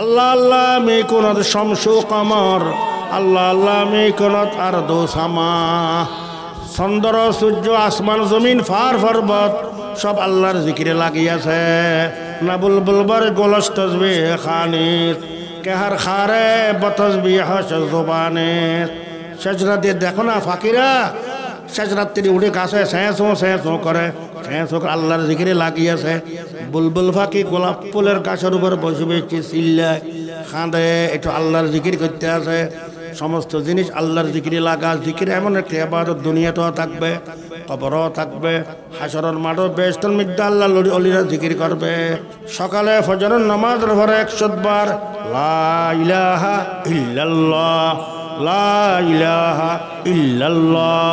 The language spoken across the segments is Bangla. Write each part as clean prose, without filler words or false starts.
আল্লাহ আল্লাহ মে কুনত শামসু কমর, আল্লাহ আল্লাহ মে কুনত আরদু সামা। চন্দ্র সূর্য আসমান জমিন ফার পর্বত সব আল্লাহর জিকিরে লাগিয়াছে। না বুলবুলবর গোলস তসবিহ খানিস, কেহার খারে বতসবিহ জুবানে। শেষ রাতে দেখো না ফাকিরা, শেষ রাত্রি উঠে কাছে স্যাঁচো করে, স্যাঁচো করে আল্লাহর জিকিরে লাগিয়েছে। বুলবুল ফাঁকি গোলাপ ফুলের গাছের উপর বসে বসে চিল্লায় খাঁদে, একটু আল্লাহর জিকির করতে আছে। সমস্ত জিনিস আল্লাহর জিকিরে লাগা। জিকির এমন একটি ইবাদত, দুনিয়াতেও থাকবে, কবরও থাকবে, হাসরের মাঠও বেহেশতের মধ্যে আল্লাহ ওলিরা জিকির করবে। সকালে ফজরের নামাজের পরে 100 বার লা ইলাহা ইল্লাল্লাহ, লা ইলাহা ইল্লাল্লাহ,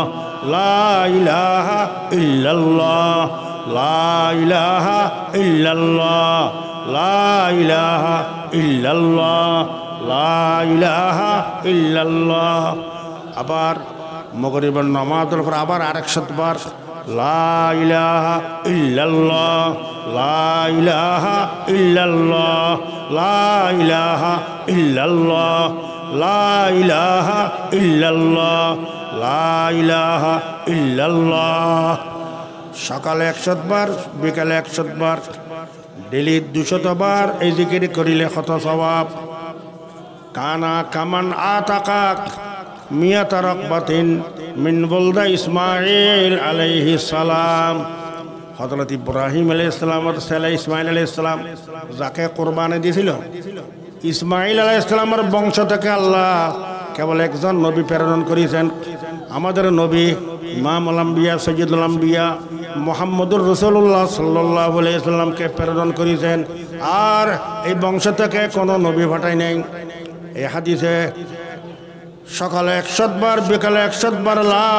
লা ইলাহা ইল্লাল্লাহ, লা ইলাহা ইল্লাল্লাহ, লা ইলাহা ইল্লাল্লাহ, লা ইলাহা ইল্লাল্লাহ। আবার মাগরিবের নামাজের পর আবার 100 বার লা ইলাহা ইল্লাল্লাহ, লা ইলাহা ইল্লাল্লাহ, লা ইলাহা ইল্লাল্লাহ, লা ইলাহা ইল্লাল্লাহ, লা ইলাহা ইল্লাল্লাহ। সকালে 100 বার, বিকালে 100 বার, ডেলি 200 বার এই জিকির করিলে কত সওয়াব। কানা কামান আতাকাক মিয়াত রাকবাতিন মিন বুলদা ইসমাইল আলাইহিস সালাম। হযরত ইব্রাহিম আলাইহিস সালামের ছেলে ইসমাইল আলাইহিস সালাম যাকে কুরবানি দিয়েছিল, ইসমাইল আলাইহিস সালামের বংশ থেকে আল্লাহ কেবল একজন নবী প্রেরণ করেছেন। আমাদের নবী ইমামুল আম্বিয়া সৈয়দুল আম্বিয়া মুহাম্মদুর রাসূলুল্লাহ সাল্লাল্লাহু আলাইহি ওয়াসাল্লামকে প্রেরণ করেছেন। আর এই বংশ থেকে কোনো নবী পাঠায় নাই। এই হাদিসে সকালে 100 বার, বিকালে 100 বার লা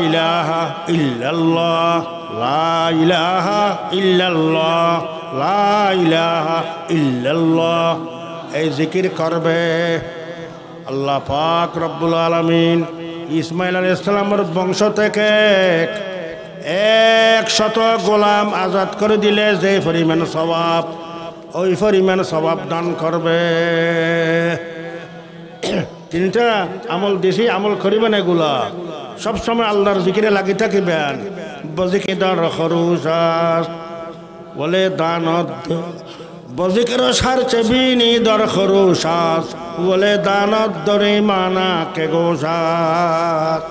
ইলাহা ইল্লাল্লাহ, লা ইলাহা ইল্লাল্লাহ, লা ইলাহা ইল্লাল্লাহ এই জিকির করবে। আল্লাহ পাক রব্বুল আলামিন ইসমাইল আলাইহিস সালামের বংশ থেকে 100 গোলাম আজাদ করে দিলে যে পরিমাণ সওয়াব, ওই পরিমাণ সওয়াব দান করবে। 3টা আমল দেশি আমল করিবেন, এগুলা সবসময় আল্লাহর জিকিরে লাগি থাকিবেন। বজিকিদার খরুসাস বলে দানত, বজিকের সার চেবিনি দর খরুসাস বলে দানত দরে মানা কে গোসাস।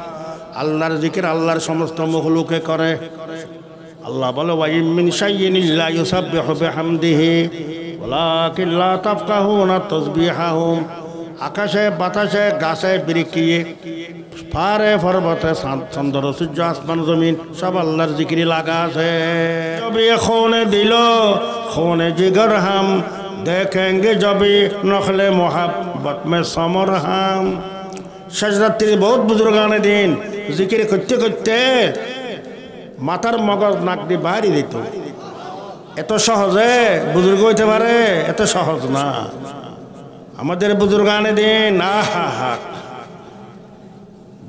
আল্লাহর জিকির আল্লাহর সমস্ত মখলুকে করে। আল্লাহ বলে ওয়াইম মিন শাইইন ইল্লা ইউসাব্বিহু বিহামদিহি ওয়ালাকিন লা তাফকাহুনা তাসবিহাহুম। আকাশে বাতাসে গাছে বৃক্ষিয়ে পারে পর্বতে চন্দ্র সূর্য আসমান জমিন সব আল্লাহর জিকিরে লাগা আছে। তবে খোনে দিল খোনে জিগর হাম देखेंगे जब नखले मोहब्बत में समर हम। শেষ রাত্রি বহুত বুজুর্গানে দিন জিকির করতে করতে মাথার মগজ নাক দিয়ে বাইরে দিত। এত সহজে বুজুর্গ হইতে পারে? এত সহজ না। আমাদের বুজুর্গানে দিন আহা হা,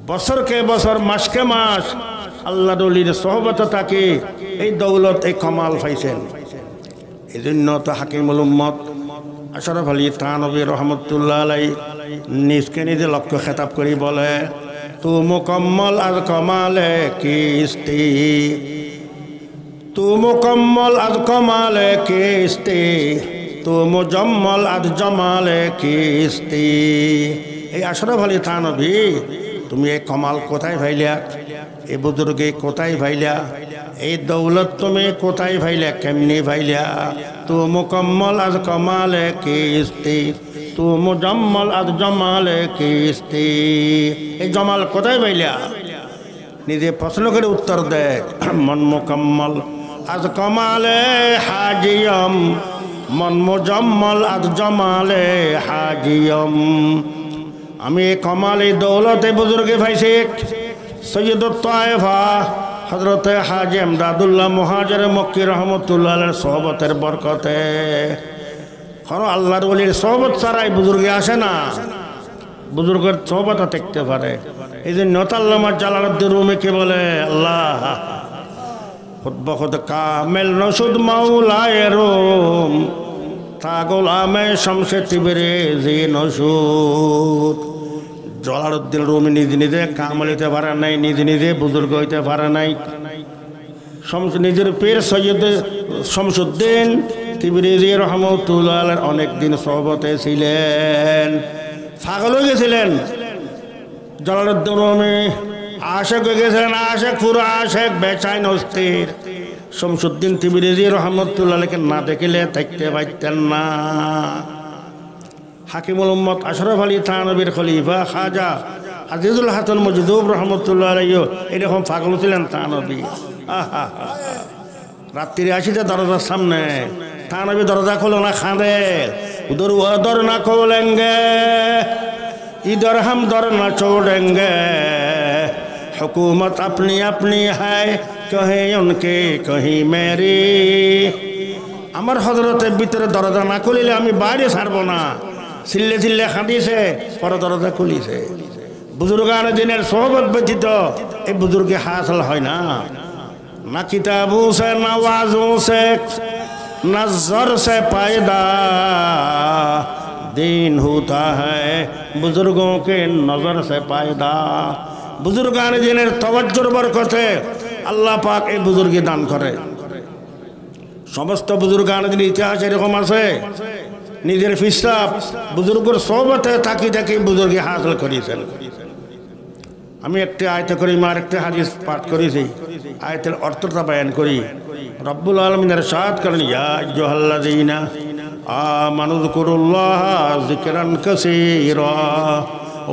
বছরকে বছর মাসকে মাস আল্লাহ ওলির সোহবত থাকে, এই দৌলত এই কমাল পাইছেন। এই জন্য তো হাকিমুল উম্মত আশরাফ আলী থানভী রহমতুল্লাহ আলাই নিজকে নিজে লক্ষ্য খেতাব করি বলে, তু মুকম্মল আজ কমালে কিস্তি, তু মুকম্মল আজ কমালে কিস্তি, তু মুজম্মল আজ জমালে কিস্তি। এই আশরাফ আলী থানভী তুমি এই কমাল কোথায় ভাইলা? এই বুজুর্গে কোথায় ভাইলা? এই দৌলত তুমি কোথায় ভাইলা? কেমনি ভাইলা? তু মুকম্মল আজ কমালে কিস্তি, তু মুজম্মল আজ জমালে কিস্তি। এই জমাল কোথায় ভাইলা? নিজে প্রশ্ন করে উত্তর দেখ। মন মুকম্মল আজ কমালে হাজিয়ম, মন মুজম্মল আজ জমালে হাজিয়ম। আমি কমাল এই দৌলতে বুজুর্গে ভাইছি। সৈয়দুত তায়েফা হযরত হাজী ইমদাদুল্লাহ মুহাজির মক্কি রহমতুল্লাহ আলাইহির সোহবতের বরকতে। কারণ আল্লাহর ওলির সোহবত ছাড়াই বুজুর্গে আসে না, বুজুর্গের সোহবত দেখতে পারে। এই জন্য আল্লামা জালালউদ্দিন রুমি কে বলে, আল্লাহ খুদ বখুদ কামেল নসুদ মাওলায়ে রুম, তা গোলামে শামসে তিবরেজি নসুদ। জালালউদ্দিন রুমি নিজে নিজে কামাল হইতে পারে নাই, নিজে নিজে বুজুর্গ হইতে পারে নাই। নিজের পীর সৈয়দ শামসুদ্দিন তিবরিজি রহমতুল্লাহ আলাইহির অনেক দিন সহবতে ছিলেন, পাগল হয়ে গেছিলেন। জালালউদ্দিন রুমি আশেক হয়ে গেছিলেন, আশেক পুরো আশেক, বেচাইন অস্থির। শামসুদ্দিন তিবরিজি রহমতুল্লাহ আলাইহিকে না দেখিলে থাকতে পারতেন না। হাকিমুল উম্মত আশরাফ আলী থানবীর খলিফা খাজা আজিজুল হাসান মজদুব রহমতুল্লাহ আলাইহি এরকম পাগল ছিলেন থানবী। রাত্রি আসিতে দরজার সামনে থানবী দরজা খোলো না, খাঁদে উদর উদর না খোলেঙ্গে, ইদর হাম দর না छोड़ेंगे, हुकूमत अपनी अपनी है कहीं उनके कहीं मेरी। আমার হযরতের ভিতরে দরজা না খুলিলে আমি বাইরে ছাড়বো না। চিল্লে চিল্লে খাঁদিছে, পরে দরজা খুলিছে। বুজুর্গান দিনের সোহবত ব্যতীত এই বুজুর্গে হাসিল হয় না। না কিতাবों से ना वाज़ों से नज़र से पैदा दीन होता है बुजुर्गों के नजर से पैदा। বুজুর্গান দিনের তওয়াজ্জুর বরকতে আল্লাহ পাক এই বুজুর্গি দান করে। সমস্ত বুজুর্গান দিনের ইতিহাস এরকম আছে, নিজের ফিসরাব বুজুর্গের সোহবতে তাকি তাকি বুজুর্গি হাসিল করেছেন। আমি একটি আয়াত করিমা আর একটি হাদিস পাঠ করেছি, আয়াতের অর্থটা বয়ান করি। রব্বুল আলামিন ইরশাদ করেন, ইয়া আইয়ুহাল্লাযীনা আমানু যকুরুল্লাহা যিকরান কাসীরা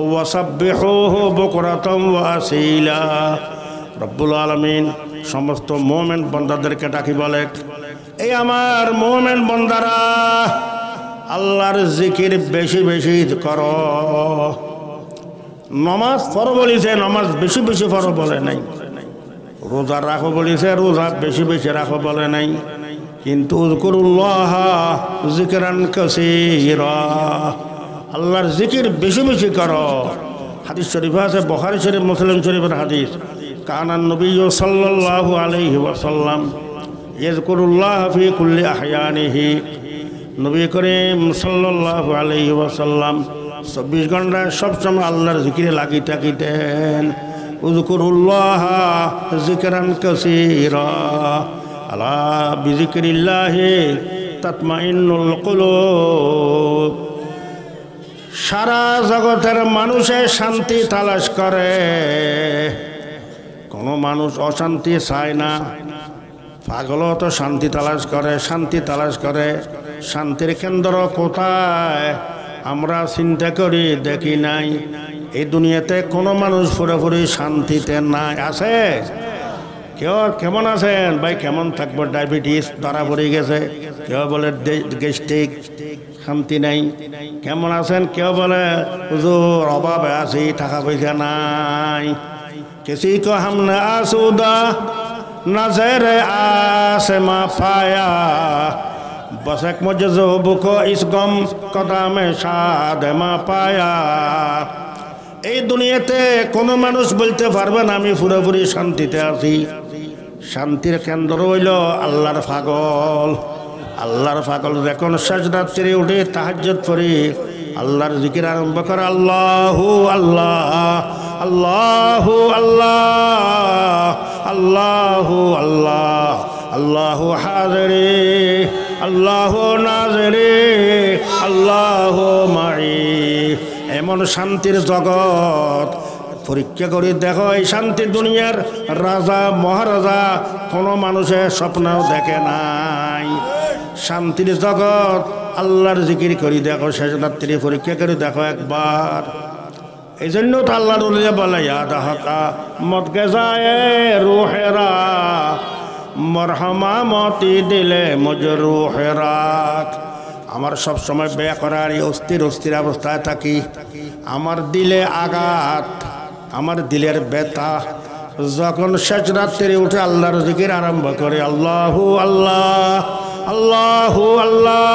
ওয়া সাব্বিহুহু বুকরাতাম ওয়া আসীলা। রব্বুল আলামিন সমস্ত মুমিন বান্দাদেরকে ডাকি বলে, এই আমার মুমিন বান্দারা আল্লাহর জিকির বেশি বেশি করো। নমাজ পড়ো বলেছে, নমাজ বেশি বেশি পড়ো বলে নাই। রোজা রাখো বলেছে, রোজা বেশি বেশি রাখো বলে নাই। কিন্তু উযকুরুল্লাহ যিকরান কাসীরা, আল্লাহর জিকির বেশি বেশি করো। হাদিস শরীফ আছে, বুখারী শরীফ, মুসলিম শরীফের হাদিস। কানান নবী সাল্লাল্লাহু আলাইহি ওয়াসাল্লাম ইয়াযকুরুল্লাহ ফি কুল্লি আহয়ানিহি। নবী করিম সাল্লাল্লাহু আলাইহি ওয়াসাল্লাম 24 ঘন্টা সবসময় আল্লাহর জিকিরে লাগি থাকিতেন। উযকুরুল্লাহ যিকরান কাসীরা আলা বিযিকরিল্লাহি তাতমাইন্নুল কুলুব। সারা জগতের মানুষে শান্তি তালাশ করে, কোনো মানুষ অশান্তি চায় না। পাগলও তো শান্তি তালাশ করে, শান্তি তালাশ করে। শান্তির কেন্দ্র কোথায় আমরা চিন্তা করি, দেখি নাই। এই দুনিয়াতে কোনো মানুষ পুরোপুরি শান্তিতে নাই। আছে কেউ? কেমন আছেন ভাই? কেমন থাকবো? ডায়াবেটিস ধরা পড়ে গেছে, কেউ বলে গ্যাস্ট্রিক, শান্তি নাই। কেমন আছেন? কেউ বলে হুজুর অভাবে আছি, টাকা পয়সা নাই। কিসি কো হামনে আসুদা নজরে আসমা পায়া, बस एक मजज़ूब को इस गम कदम शाद मा पाया। এই দুনিয়াতে কোনো মানুষ বলতে পারবে না আমি পুরোপুরি শান্তিতে আছি। শান্তির কেন্দ্র হইল আল্লাহর পাগল। আল্লাহর পাগল যখন সাজদাতে উঠে তাহাজ্জুদ পড়ে আল্লাহর জিকির আরম্ভ করে, আল্লাহু আল্লাহ আল্লাহু আল্লাহ আল্লাহু আল্লাহ আল্লাহু হাজিরে আল্লাহু নাজিরে আল্লাহু মাই। এমন শান্তির জগৎ পরীক্ষা করে দেখো, এই শান্তি দুনিয়ার রাজা মহারাজা কোনো মানুষের স্বপ্নও দেখে নাই। শান্তির জগৎ আল্লাহর জিকির করি দেখো, শেষ রাত্রি পরীক্ষা করে দেখো একবার। এই জন্য তো আল্লাহ বলে, ইয়াদ হাকা মত গেজায়ে রুহেরা মরহমা মতি দিলে মজরুহেরাত। আমার সব সময় বেকরার অস্থির অস্থির অবস্থায় থাকি। আমার দিলে আঘাত, আমার দিলের ব্যথা। যখন শেষ রাত্রে উঠে আল্লাহর জিকির আরম্ভ করে, আল্লাহু আল্লাহ আল্লাহু আল্লাহ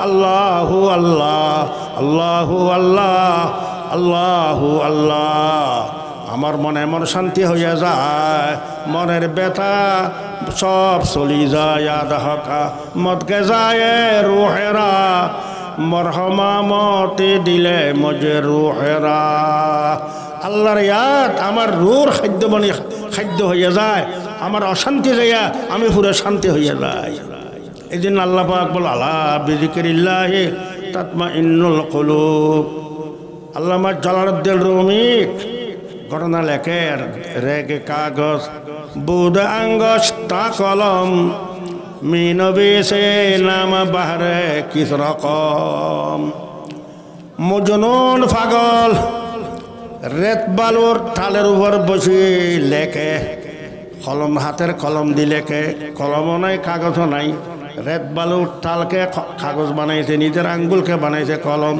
আল্লাহু আল্লাহ আল্লাহু আল্লাহ আল্লাহু আল্লাহ, আমার মনে এমন শান্তি হইয়া যায়, মনের ব্যথা সব চলি যায়। আদহকা মদকে যায় রুহেরা, মরহমামতে দিলে মজে রুহেরা। আল্লাহর ইয়াদ আমার রুর খাদ্য বনি খাদ্য হইয়া যায়, আমার অশান্তি যাইয়া আমি পুরো শান্তি হইয়া যাই। এই জন্য আল্লাহ পাক বল আলা বিযিকরিল্লাহি তাতমাইন্নুল কুলুব। আল্লামা জালালউদ্দিন রুমি ঘটনা লেখের, রেগে কাগজ বুদ আঙ্গস তা কলম, মিনবি সে নাম বাহরে কিস রকম। মজনুন পাগল রেত বালুর ঠালের উপর বসে লেখে, কলম হাতের কলম দিয়ে লেখে, কলমও নাই কাগজও নাই। রেত বালুর টালকে কাগজ বানাইছে, নিজের আঙ্গুলকে বানাইছে কলম।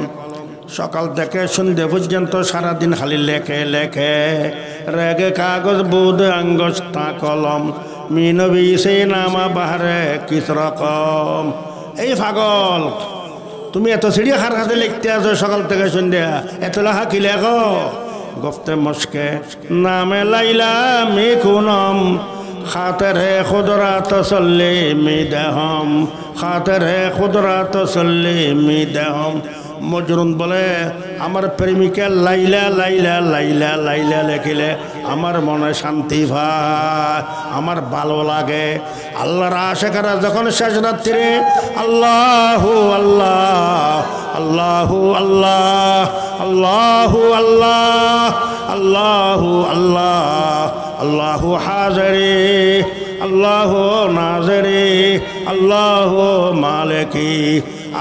সকাল থেকে সন্ধ্যে পর্যন্ত সারাদিন খালি লেখে লেখে। রেগে কাগজ বুধ আঙ্গস তা কলম, মিনবি সে নামা বাহারে কিস রকম। এই পাগল, তুমি এত চিড়িয়াখার হাতে লিখতে আছো সকাল থেকে সন্ধ্যা, এত লেখা কি লেখো? গফতে মস্কে নামে লাইলা মি খুনম, খাতেরে খুদরা তসল্লি মি দেহম, খাতেরে খুদরা তসল্লি মি দেহম। মজরুন বলে আমার প্রেমিকা লাইলা লাইলা লাইলা লাইলা লেখিলে আমার মনে শান্তি পায়, আমার ভালো লাগে। আল্লাহর আশিকরা যখন শেষ রাত্রে আল্লাহু আল্লাহ আল্লাহু আল্লাহ আল্লাহু আল্লাহ আল্লাহু আল্লাহ আল্লাহু হাজিরি আল্লাহু নাজিরি আল্লাহু মালিকি,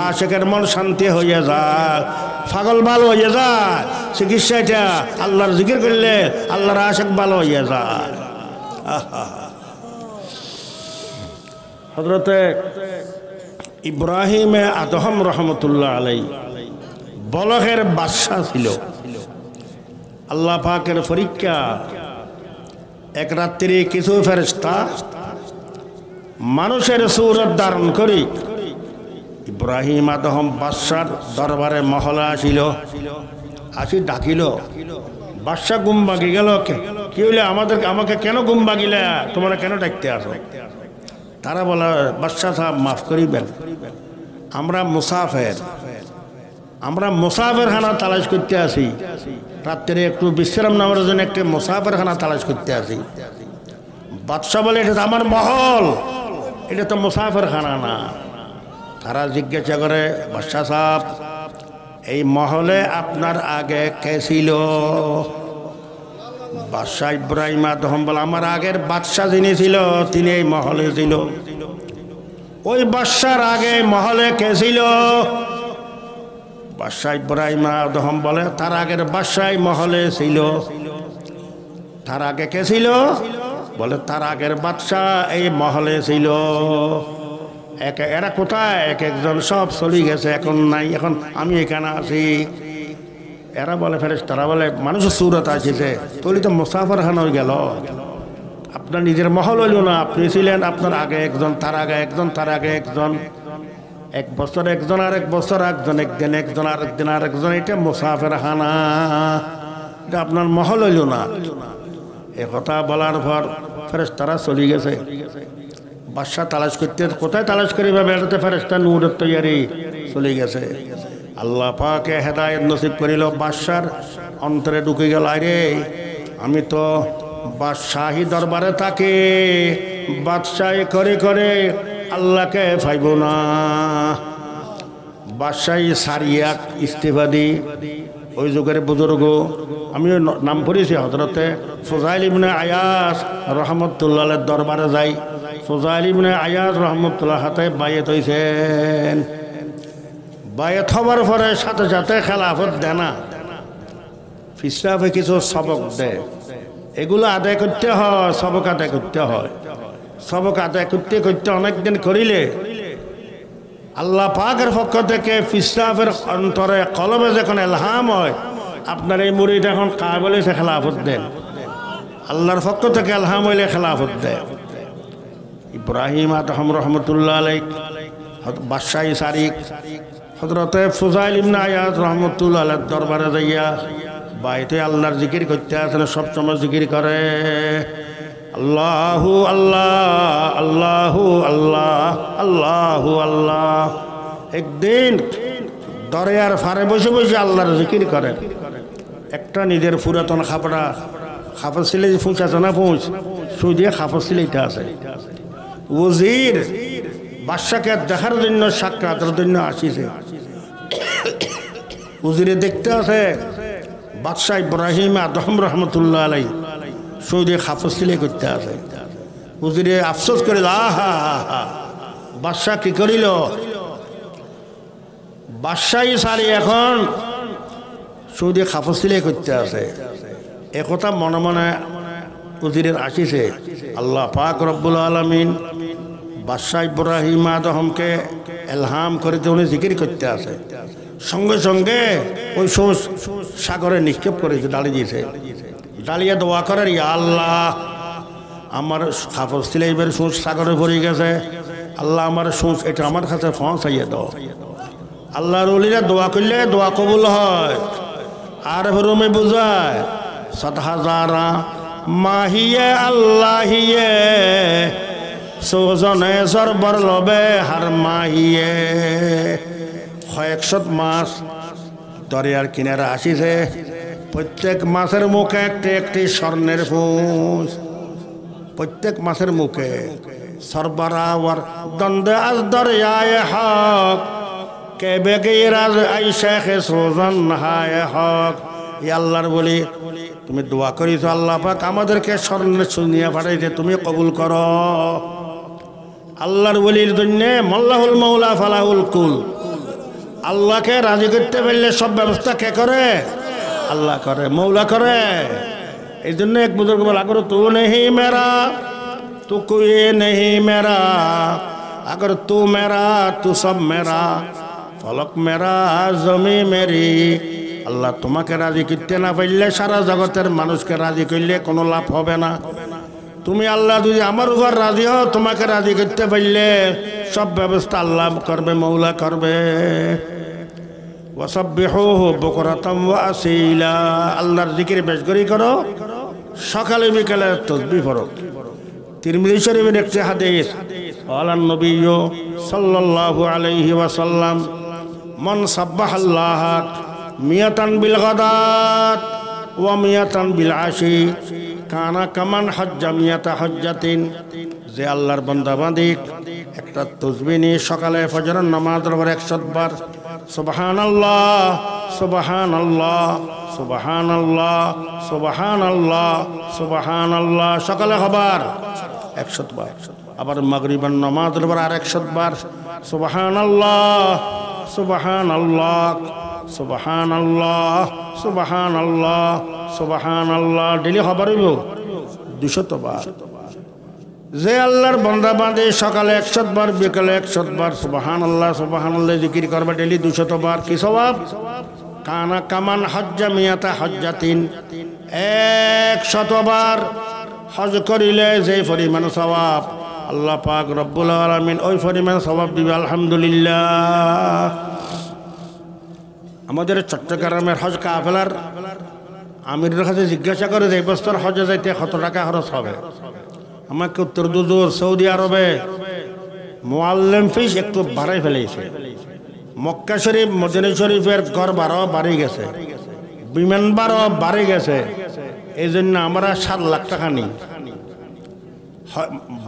আশিকের মন শান্তি হইয়া যায়, পাগল ভালো হইয়া যায়। চিকিৎসাটা আল্লাহর জিকির করলে আল্লাহর আশিক ভালো হইয়া যায়। হযরতে ইব্রাহিম আদহম রহমতুল্লাহ আলাই বলখের বাদশা ছিল। আল্লাহ পাকের পরীক্ষা, এক রাত্রি কিছু ফেরেশতা মানুষের সূরত ধারণ করি ইব্রাহিম আদহম বাদশার দরবারে মহলে আসিল। আসি ডাকিল, বাদশা গুম বাগি গেল। কি হইলে আমাকে কেন গুম বাগিলে, তোমরা কেন ডাকতে আসো? তারা বলে, বাদশা সাহেব মাফ করিবেন, আমরা মুসাফের খানা তালাশ করতে আসি। রাত্রে একটু বিশ্রাম নেওয়ার জন্য একটি মুসাফের খানা তালাশ করতে আসি। বাদশা বলে, এটা তো আমার মহল, এটা তো মুসাফের খানা না। তারা জিজ্ঞাসা করে, বাদশা সাহেব এই মহলে আপনার আগে কে ছিল? বাদশা ইব্রাহিম আদহম বলে, আমার আগের বাদশা যিনি ছিল তিনি এই মহলে ছিল। ওই বাদশার আগে মহলে কে ছিল? বাদশা ইব্রাহিম আদহম বলে, তার আগের বাদশাই মহলে ছিল। তার আগে কে ছিল? বলে, তার আগের বাদশা এই মহলে ছিল। এরা কোথায়? এক একজন সব চলে গেছে, এখন নাই, এখন আমি এখানে আছি। এরা বলে, ফেরেশতারা বলে, মানুষের সুরত আসিছে, তৈরি তো মুসাফির খানা হয়ে গেল। আপনার নিজের মহল হইল না, আপনি ছিলেন, আপনার আগে একজন, তার আগে একজন, তার আগে একজন, এক বছর একজন, আরেক বছর একজন, একদিন একজন, আরেকদিন আরেকজন, এটা মুসাফির খানা, এটা আপনার মহল হইল না। এ কথা বলার পর ফেরেশতারা চলে গেছে। বাদশা তালাশ করতে, কোথায় তালাশ করি ভাবে, এটাতে ফেরেশতা নূরের তৈয়ারি চলে গেছে। আল্লাহ পাকে হেদায়েত নসিব করিল, বাদশার অন্তরে ঢুকে গেল, আরে আমি তো বাদশাহী দরবারে থাকি, বাদশাহী করে করে আল্লাহকে পাইব না। বাদশাহী সারিয়াত ইস্তিফা দি, ওই যুগের বুজুর্গ, আমি নাম পড়েছি, হযরতে ফুযাইল ইবনে আয়াস রহমতুল্লাহ দরবারে যাই। ফুযাইল ইবনে আয়াস রহমতুল্লাহ হাতে বায়াত হইছেন। বায়াত হবার পরে সাথে সাথে খেলাফত দেয় না, ফিসরাফে কিছু সবক দেয়, এগুলো আদায় করতে হয়, সবক আদায় করতে হয়। সবক আদায় করতে করতে অনেকদিন করিলে আল্লাহ পাকের পক্ষ থেকে ফিসরাফের অন্তরে কলবে যখন এলহাম হয়, আপনার এই মুরিদ এখন কাবলে সে খেলাফত দেন, আল্লাহর পক্ষ থেকে এলহাম হইলে খেলাফত দেয়। ইব্রাহিম আদহম রহমতুল্লাহ আলাইহ বাদশাহী সারিক হযরতে ফুযাইল ইবনে আয়াস রহমতুল্লাহ আলাইহ দরবারে যাইয়া বাইতে আল্লাহর জিকির করতে আসে না, সবসময় জিকির করে আল্লাহু আল্লাহ আল্লাহু আল্লাহ আল্লাহু আল্লাহ। একদিন দরিয়ার ফারে বসে বসে আল্লাহর জিকির করেন। একটা নিজের পুরাতন খাপড় সিলে ফুঁচ আছে না, ফুঁচ সুই দিয়ে খাপড় সিলেইটা আছে। ওজির বাদশাকে দেখার জন্য, সাক্ষাতের জন্য আসিছে। উজিরে দেখতে আছে বাদশাহ ইব্রাহিম আদম রহমতুল্লাহ আলাই সুই দিয়ে খাপড় সিলাই করতে আছে। উজিরে আফসোস করে আহা বাদশাহ কি করিল, বাদশাহী সারি এখন সুই দিয়ে খাপড় সিলাই করতে আছে। একথা মনে মনে উজিরের আসিছে। আল্লাহ পাক রব্বুল আলামিন বাদশাহ ইব্রাহিম আদমকে এলহাম করে উনি জিকির করতে আছে। সঙ্গে সঙ্গে ওই সোঁস সাগরে নিক্ষেপ করেছে, ডালি দিয়েছে। ডালিয়া দোয়া করার, ইয়া আল্লাহ আমার খাপড় সিলাইবের সোঁস সাগরে পড়ে গেছে, আল্লাহ আমার সোঁস এটা আমার কাছে পৌঁছাইয়া দাও। আল্লাহর ওলিরা দোয়া করলে দোয়া কবুল হয়। আর রুমে বুঝায় সদহাজারা মাহিয়ে আল্লাহিয়ে সোজনে সরবর লবে হার মাহিয়ে। কয়েকশত মাছ দরিয়ার কিনারে আসিছে। প্রত্যেক মাছের মুখে একটি একটি স্বর্ণের ফুঁস, প্রত্যেক মাছের মুখে সরবরাওয়ার দ্বন্দ্বে আজ দরিয়ায় হক কে বেগিরাজ আই শেখে সোজন হায় হক। ই আল্লাহর বলি তুমি দোয়া করিস আল্লাহ পাক আমাদেরকে স্বর্ণের শুনিয়া পাঠাইতে তুমি কবুল করো। আল্লাহর বলির জন্য মল্লাহুল মৌলা ফালাহুল কুল। আল্লাহকে রাজি করতে পারলে সব ব্যবস্থা কে করে? আল্লাহ করে, মৌলা করে। এই জন্য এক বুজুর্গ বলা করো, তু নেহি মেরা তু কোই নেহি মেরা, अगर तू मेरा तू सब मेरा, ফলক মেরা জমি মেরি। আল্লাহ তোমাকে রাজি করতে না পারলে সারা জগতের মানুষকে রাজি করলে কোনো লাভ হবে না। তুমি আল্লাহ যদি আমার উপর রাজি হও, তোমাকে রাজি করতে পারলে সব ব্যবস্থা আল্লাহ করবে, মৌলা করবে। ওয়াসাব্বিহুহু বুকরাতাম ওয়া আসীলা, আল্লাহর জিকির বেশ করে করো, সকালে বিকালে তাসবিহ পড়ো। তিরমিজি শরীফের একটি হাদিস, আলান নবী সাল্লাল্লাহু আলাইহি ওয়াসাল্লাম মান সাব্বাহাল্লাহ মিয়াতান বিল গাদাত ওয়া মিয়াতান বিল আশি কানা কামান হজ্জা মিয়াতা হজ্জাতিন। যে আল্লাহর বান্দা বান্দি একটা তাসবিহ নিয়ে সকালে ফজরের নামাজের পর 100 বার সুবহানাল্লাহ সুবহানাল্লাহ সুবহানাল্লাহ সুবহানাল্লাহ সুবহানাল্লাহ সকালে হবার 100 বার, আবার মাগরিবের নামাজের পর আর 100 বার সুবহানাল্লাহ সুবহানাল্লাহ সুবহানাল্লাহ সুবহানাল্লাহ সুবহানাল্লাহ ডেলি হবার 200 বার। যে আল্লাহর বান্দা বান্দে সকালে 100 বার, বিকালে 100 বার সুবহানাল্লাহ সুবহানাল্লাহ জিকির করবে ডেলি 200 বার, কি সওয়াব? কানা কামান হজ্জা মিয়াতা হজ্জাতিন, 100 বার হজ করিলে যে পরিমাণ সওয়াব আল্লাহ পাক রব্বুল আলামিন ওই পরিমাণ সওয়াব দিবে। আলহামদুলিল্লাহ। আমাদের চট্টগ্রামের হজ কাফেলার আমিরের কাছে জিজ্ঞাসা করে যে বছর হজে যাইতে কত টাকা খরচ হবে। আমাকে উত্তর দুজোর সৌদি আরবে মুআল্লিম ফিস একটু বাড়াই ফেলেছে। মক্কা শরীফ মদিনা শরীফের গড় ভাড়াও বাড়ি গেছে, বিমান ভাড়াও বাড়ি গেছে। এই জন্য আমরা 7 লাখ টাকা নিই।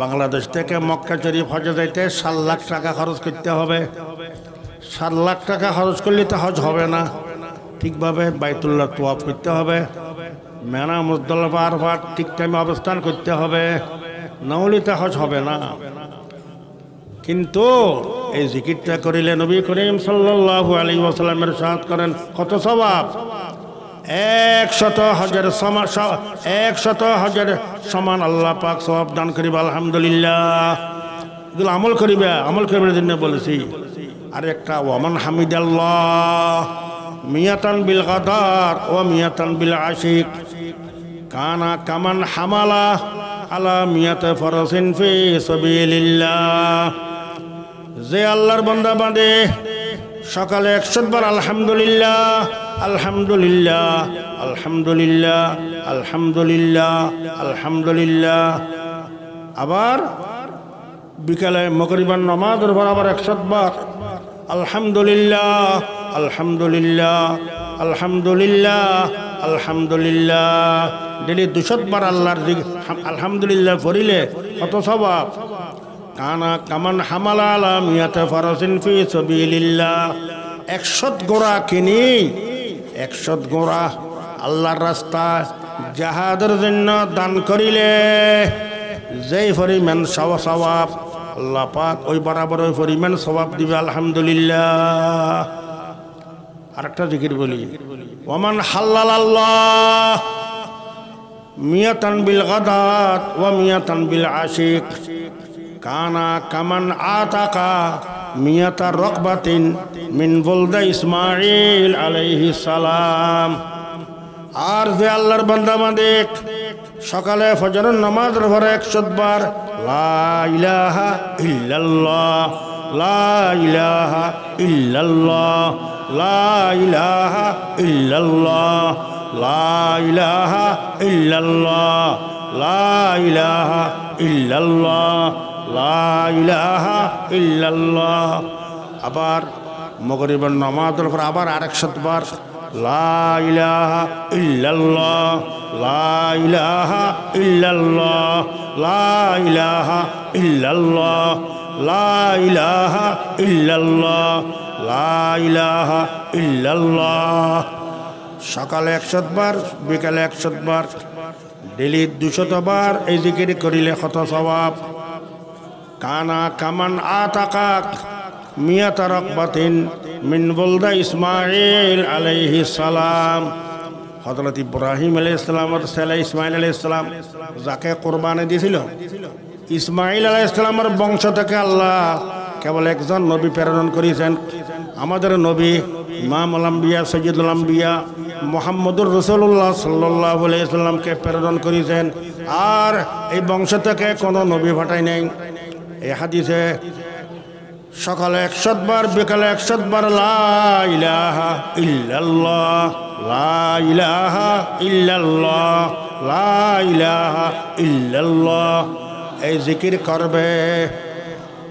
বাংলাদেশ থেকে মক্কা শরীফ হজে যাইতে 7 লাখ টাকা খরচ করতে হবে। 7 লাখ টাকা খরচ করলে তো হজ হবে না। ঠিকভাবে বাইতুল্লাহ তোয়াফ করতে হবে, মেনা মুজদালিফা আরাফাত ঠিক টাইমে অবস্থান করতে হবে, নাহলে তো হজ হবে না। কিন্তু এই জিকিরটা করিলে নবী করিম সাল্লাল্লাহু আলাইহি ওয়াসাল্লামের ইরশাদ করেন কত সওয়াব। 100 হজের সমান, 100 হজের সমান আল্লাহ পাক সওয়াব দান করিবে। আলহামদুলিল্লাহ। এগুলো আমল করিবে, আমল করিবার জন্য বলেছি। আর একটা ওয়ামান হামিদাল্লাহ মিয়াতান বিল গাদার ওয়া মিয়াতান বিল আশিক কানা কামান হামালা আলা মিয়াতে ফরসিন ফি সাবিলিল্লাহ। যে আল্লাহর বান্দা বান্দে সকালে 100 বার আলহামদুলিল্লাহ আলহামদুলিল্লাহ আলহামদুলিল্লাহ আলহামদুলিল্লাহ আলহামদুলিল্লাহ। আবার বিকালে মাগরিবের নামাজের পর আবার 100 বার আলহামদুলিল্লাহ আলহামদুলিল্লাহ আলহামদুলিল্লাহ আলহামদুলিল্লাহ। ডেলি 200 বার আল্লাহর আলহামদুলিল্লাহ পড়িলে কত সওয়াব। কানা কামান হামালা আলা মিয়াতে ফারাসিন ফি সাবিলিল্লাহ। 100 ঘোড়া কিনি 100 ঘোড়া আল্লাহর রাস্তায় জিহাদের জন্য দান করিলে যেই পরিমাণ সওয়াব আল্লাহ পাক ওই বরাবর ওই পরিমাণ সওয়াব দিবে। আলহামদুলিল্লাহ। আরেকটা জিকির বলি, ওমান হাল্লাল আল্লাহ মিয়াতান বিল গাদাত ওয়া মিয়াতান বিল আশিক কানা কামান আতাকা মিয়াতা রকবাতিন মিন বুলদা ইসমাইল আলাইহিস সালাম। আর যে আল্লাহর বান্দা বান্দে সকালে ফজরের নামাজের পরে 100 বার লা ইলাহা ইল্লাল্লাহ লা ইলাহা ইল্লাল্লাহ লা ইলাহা ইল্লাল্লাহ লা ইলাহা ইল্লাল্লাহ লা ইলাহা ইল্লাল্লাহ লা ইলাহা ইল্লাল্লাহ। আবার মাগরিবের নামাজের পর আবার 100 বার লা ইলাহা ইল্লাল্লাহ লা ইলাহা ইল্লাল্লাহ লা ইলাহা ইল্লাল্লাহ লা ইলাহা ইল্লাল্লাহ লা ইলাহা ইল্লাল্লাহ। সকালে 100 বার বিকালে 100 বার ডেলি 200 বার এই জিকির করিলে কত সওয়াব। কানা কামান আতাকাক মিয়াতা রকবাতিন মিন বুলদা ইসমাইল আলাইহিস সালাম। হযরত ইব্রাহিম আলাইহিস সালামের ছেলে ইসমাইল আলাইহিস সালাম যাকে কুরবানি দিয়েছিল, ইসমাইল আলাইহিস সালামের বংশ থেকে আল্লাহ কেবল একজন নবী প্রেরণ করেছেন। আমাদের নবী ইমামুল আম্বিয়া সাইয়্যিদুল আম্বিয়া মুহাম্মদুর রাসূলুল্লাহ সাল্লাল্লাহু আলাইহি ওয়াসাল্লামকে প্রেরণ করেছেন। আর এই বংশ থেকে কোনো নবী পাঠায় নাই। এই হাদিসে সকালে 100 বার বিকালে 100 বার লা ইলাহা ইল্লাল্লাহ লা ইলাহা ইল্লাল্লাহ লা ইলাহা ইল্লাল্লাহ এই জিকির করবে।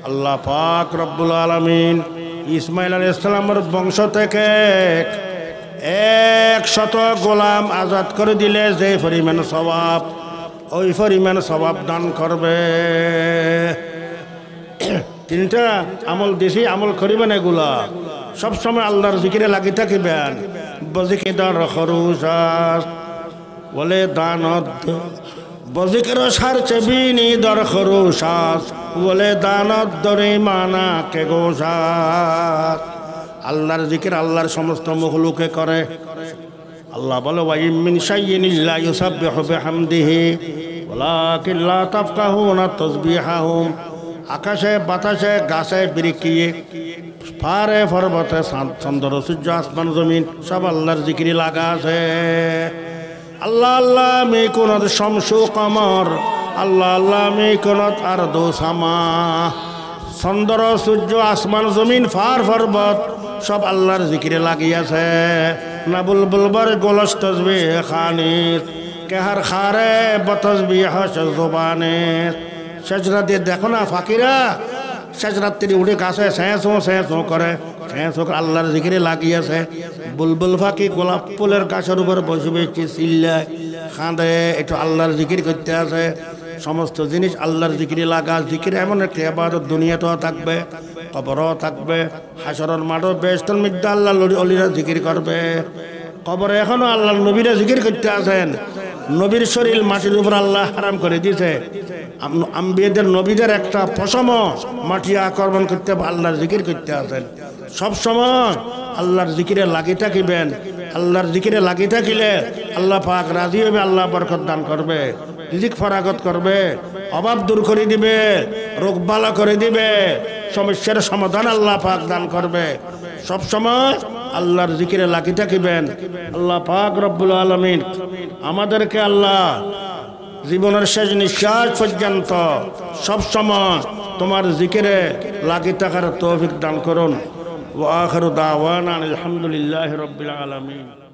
আল্লাহ পাক রব্বুল আলামিন ইসমাইল আলাইহিস সালামের বংশ থেকে 100 গোলাম আজাদ করে দিলে যে পরিমাণ সওয়াব ওই পরিমাণ সওয়াব দান করবে। তিনটা আমল দেশি আমল করিবেন, এগুলা সবসময় আল্লাহর জিকিরে লাগি থাকিবেন। বজিকিদার খরুসাস বলে দানত বজিকের সার চেবিনি দর খরুসাস বলে দানত দরে মানা কে গোসাস। আল্লাহর জিকির আল্লাহর সমস্ত মখলুকে করে। আল্লাহ বলে ওয়াইম মিন শাইইন ইল্লা ইউসাব্বিহু বিহামদিহি ওয়ালাকিন লা তাফকাহুনা তাসবিহাহুম। আকাশে বাতাসে গাছে বৃক্ষিয়ে পাহাড়ে পর্বতে চন্দ্র সূর্য আসমান জমিন সব আল্লাহর জিকিরে লাগা আছে। আল্লাহ আল্লাহ মে কোনত শামসু কমর আল্লাহ আল্লাহ মে কোনত আরদু সামা। চন্দ্র সূর্য আসমান জমিন পাহাড় পর্বত সব আল্লাহর জিকিরে লাগিয়েছে। না বুলবুলবার গোলস তসবিহ খানিস কেহার খারে বতসবিহ জবানে। সেজরাতে দেখো না ফাকিরা সেজরাত্রি উঠে গাছে স্যাঁচো করে আল্লাহর জিকিরে লাগিয়েছে। বুলবুল ফাঁকি গোলাপ ফুলের গাছের উপর বসে বসে চিল্লায় খাঁদে, একটু আল্লাহর জিকির করতে আছে। সমস্ত জিনিস আল্লাহর জিকিরে লাগা। জিকির এমন একটা ইবাদত দুনিয়াতেও থাকবে, কবরও থাকবে, হাসরের মাঠও বেহেশতের মধ্যে আল্লাহ অলিরা জিকির করবে। কবরে এখনো আল্লাহর নবীরা জিকির করতে আছেন। নবীর শরীর মাটির উপর আল্লাহ হারাম করে দিয়েছে। আম্বিয়াদের নবীদের একটা পশম মাটি আক্রমণ করতে আল্লাহর জিকির করতে আছেন। সব সময় আল্লাহর জিকিরে লাগি থাকিবেন। আল্লাহর জিকিরে লাগি থাকিলে আল্লাহ পাক রাজি হবে, আল্লাহ বরকত দান করবে, রিজিক ফরাগত করবে, অভাব দূর করে দিবে, রোগ বালা করে দিবে, সমস্যার সমাধান আল্লাহ পাক দান করবে। সব সময় আল্লাহর জিকিরে লাগি থাকিবেন। আল্লাহ পাক রব্বুল আলামিন আমাদেরকে আল্লাহ জীবনের শেষ নিঃশ্বাস পর্যন্ত সব সময় তোমার জিকিরে লাগি থাকার তৌফিক দান করুন। ওয়া আখিরু দাওয়ানা আলহামদুলিল্লাহি রাব্বিল আলামিন।